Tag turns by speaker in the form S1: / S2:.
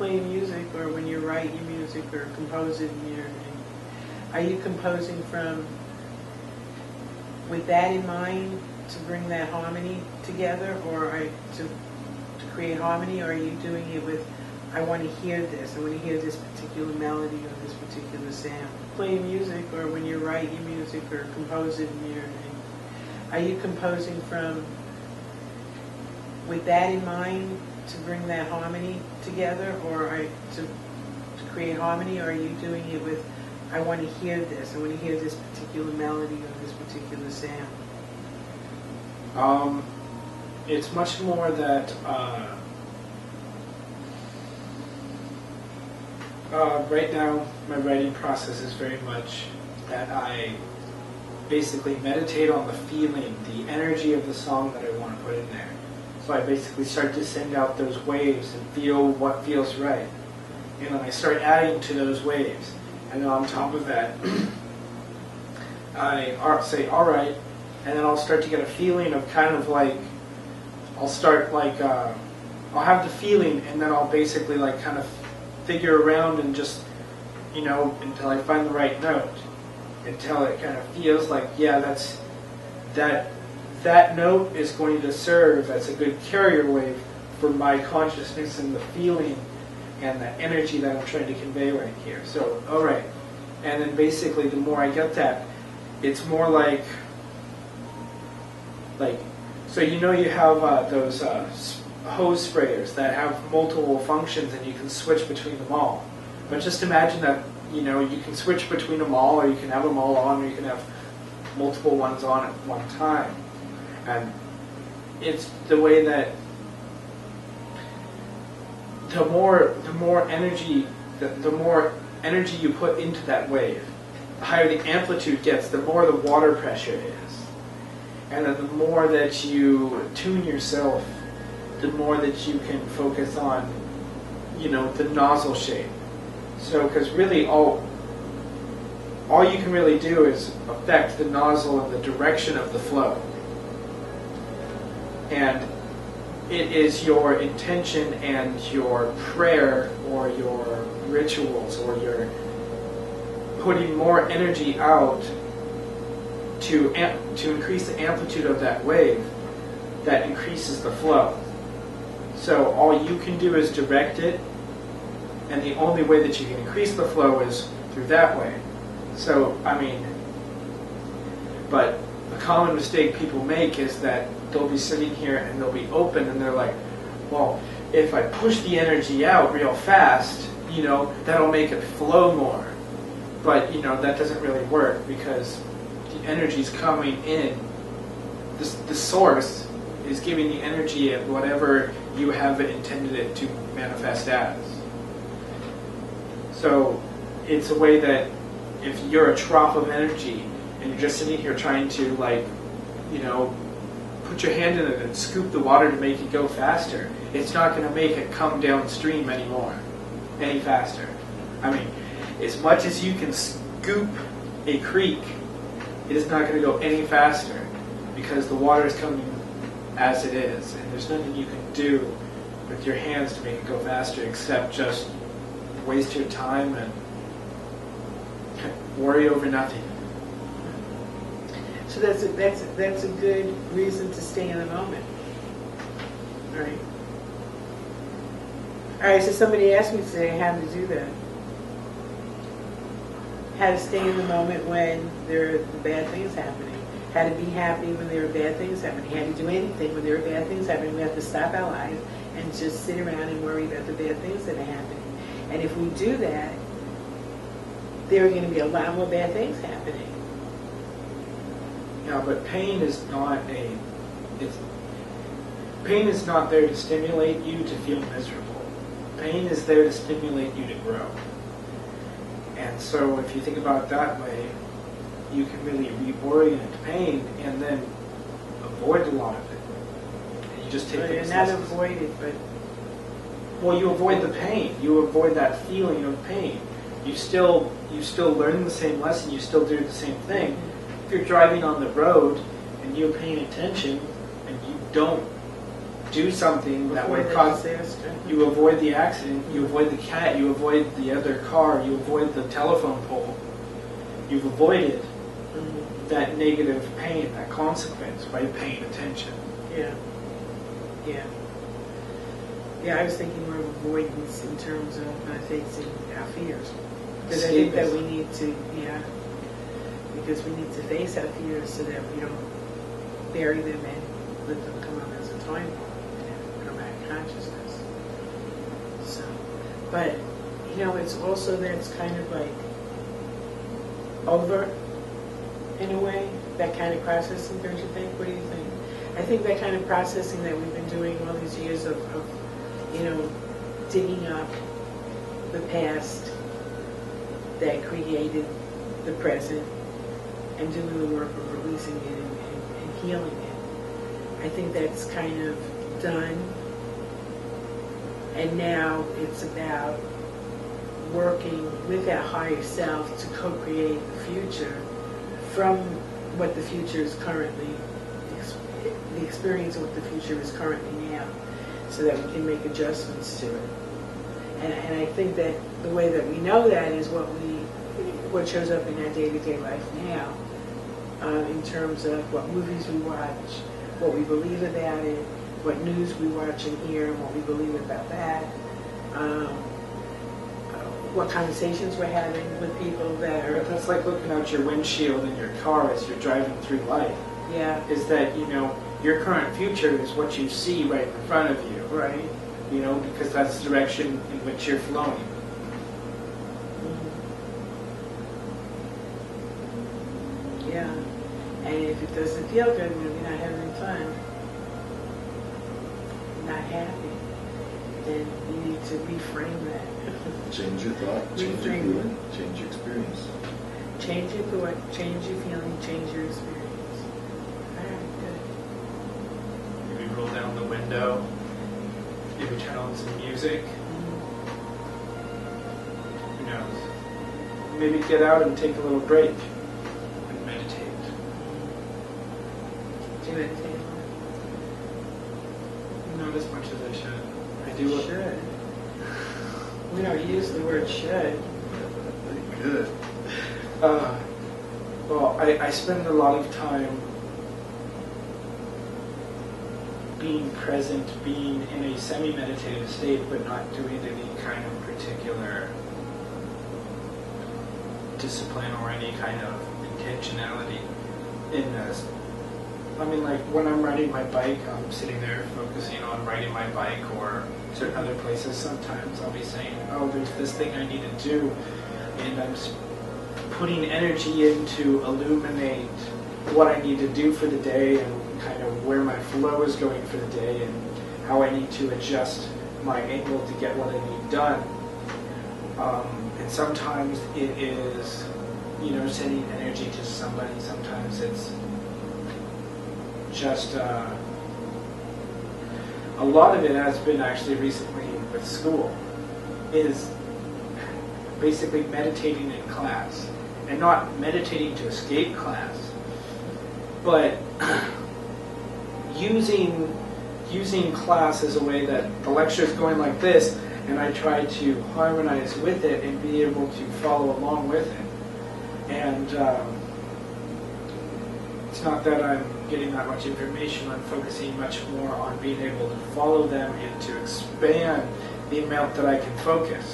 S1: playing music, or when you write your music or composing are you composing from with that in mind to bring that harmony together, or to create harmony, or are you doing it with, I want to hear this, I want to hear this particular melody or this particular sound? Playing music, or when you write your music or composing are you composing from with that in mind to bring that harmony together, or to create harmony, or are you doing it with, I want to hear this, I want to hear this particular melody or this particular sound?
S2: It's much more that right now my writing process is very much that I basically meditate on the feeling, the energy of the song that I want to put in there. So I basically start to send out those waves and feel what feels right. And then I start adding to those waves. And then on top of that, I say, all right, and then I'll start to get a feeling of kind of like, I'll have the feeling, and then I'll basically like kind of figure around and just, until I find the right note, until it kind of feels like, yeah, that note is going to serve as a good carrier wave for my consciousness and the feeling and the energy that I'm trying to convey right here. So, all right. And then basically the more I get that, it's more like so you have those hose sprayers that have multiple functions and you can switch between them all. But just imagine that, you can switch between them all, or you can have them all on, or you can have multiple ones on at one time. And it's the way that the more energy you put into that wave, the higher the amplitude gets, the more the water pressure is. And then the more that you tune yourself, the more that you can focus on, the nozzle shape. So, because really all you can really do is affect the nozzle and the direction of the flow. And it is your intention and your prayer or your rituals or your putting more energy out to increase the amplitude of that wave that increases the flow. So all you can do is direct it, and the only way that you can increase the flow is through that way. So, but a common mistake people make is that they'll be sitting here and they'll be open and they're like, well, if I push the energy out real fast, that'll make it flow more. But, that doesn't really work because the energy's coming in. The source is giving the energy at whatever you have intended it to manifest as. So it's a way that if you're a trough of energy and you're just sitting here trying to put your hand in it and scoop the water to make it go faster, it's not going to make it come downstream any faster. As much as you can scoop a creek, it is not going to go any faster because the water is coming as it is, and there's nothing you can do with your hands to make it go faster except just waste your time and worry over nothing.
S1: So that's a good reason to stay in the moment. All right. All right. So somebody asked me today how to do that. How to stay in the moment when there are bad things happening. How to be happy when there are bad things happening. How to do anything when there are bad things happening. We have to stop our lives and just sit around and worry about the bad things that are happening. And if we do that, there are going to be a lot more bad things happening.
S2: Yeah, but pain is not there to stimulate you to feel miserable. Pain is there to stimulate you to grow. And so if you think about it that way, you can really reorient pain and then avoid a lot of it. And you just take
S1: things. Not avoid it, but...
S2: Well, you avoid the pain. You avoid that feeling of pain. You still learn the same lesson. You still do the same thing. If you're driving on the road and you're paying attention and you don't do something that would
S1: Avoid the
S2: cause,
S1: disaster.
S2: you avoid the accident, you avoid the cat, you avoid the other car, you avoid the telephone pole. You've avoided
S1: Mhm.
S2: that negative pain, that consequence by paying attention.
S1: Yeah. Yeah. Yeah, I was thinking more of avoidance in terms of facing our fears. Because I think that we need to, because we need to face our fears so that we don't bury them and let them come up as a time bomb in our consciousness. So, but, it's also that it's kind of like over in a way, that kind of processing, don't you think? What do you think? I think that kind of processing that we've been doing all these years of digging up the past that created the present and doing the work of releasing it and healing it. I think that's kind of done. And now it's about working with our higher self to co-create the future from what the future is currently, the experience of what the future is currently now, so that we can make adjustments to it. And I think that the way that we know that is what shows up in our day-to-day life now, in terms of what movies we watch, what we believe about it, what news we watch and hear, and what we believe about that, what conversations we're having with people that are...
S2: But that's like looking out your windshield in your car as you're driving through life.
S1: Yeah.
S2: Is that, your current future is what you see right in front of you.
S1: Right.
S2: Because that's the direction in which you're flowing.
S1: Mm-hmm. Yeah. And if it doesn't feel good, when you're not having fun, not happy, then you need to reframe that.
S3: Change your thought, change your feeling, change your experience.
S1: Change your thought, change your feeling, change your experience. All right, good.
S2: Maybe roll down the window. Maybe turn on some music. Who knows? Maybe get out and take a little break and meditate.
S1: Do you meditate?
S2: Not as much as I should. I do
S1: You
S2: what
S1: should. We don't use the word should.
S3: Very good.
S2: Well, I spend a lot of time being present, being in a semi-meditative state, but not doing any kind of particular discipline or any kind of intentionality in this. I mean, like when I'm riding my bike, I'm sitting there focusing on riding my bike, or certain other places. Sometimes I'll be saying, oh, there's this thing I need to do, and I'm putting energy in to illuminate what I need to do for the day and kind of where my flow is going for the day and how I need to adjust my angle to get what I need done. And sometimes it is, sending energy to somebody. Sometimes it's just a lot of it has been actually recently with school is basically meditating in class, and not meditating to escape class, but using class as a way that the lecture is going like this, and I try to harmonize with it and be able to follow along with it. And it's not that I'm getting that much information, I'm focusing much more on being able to follow them and to expand the amount that I can focus.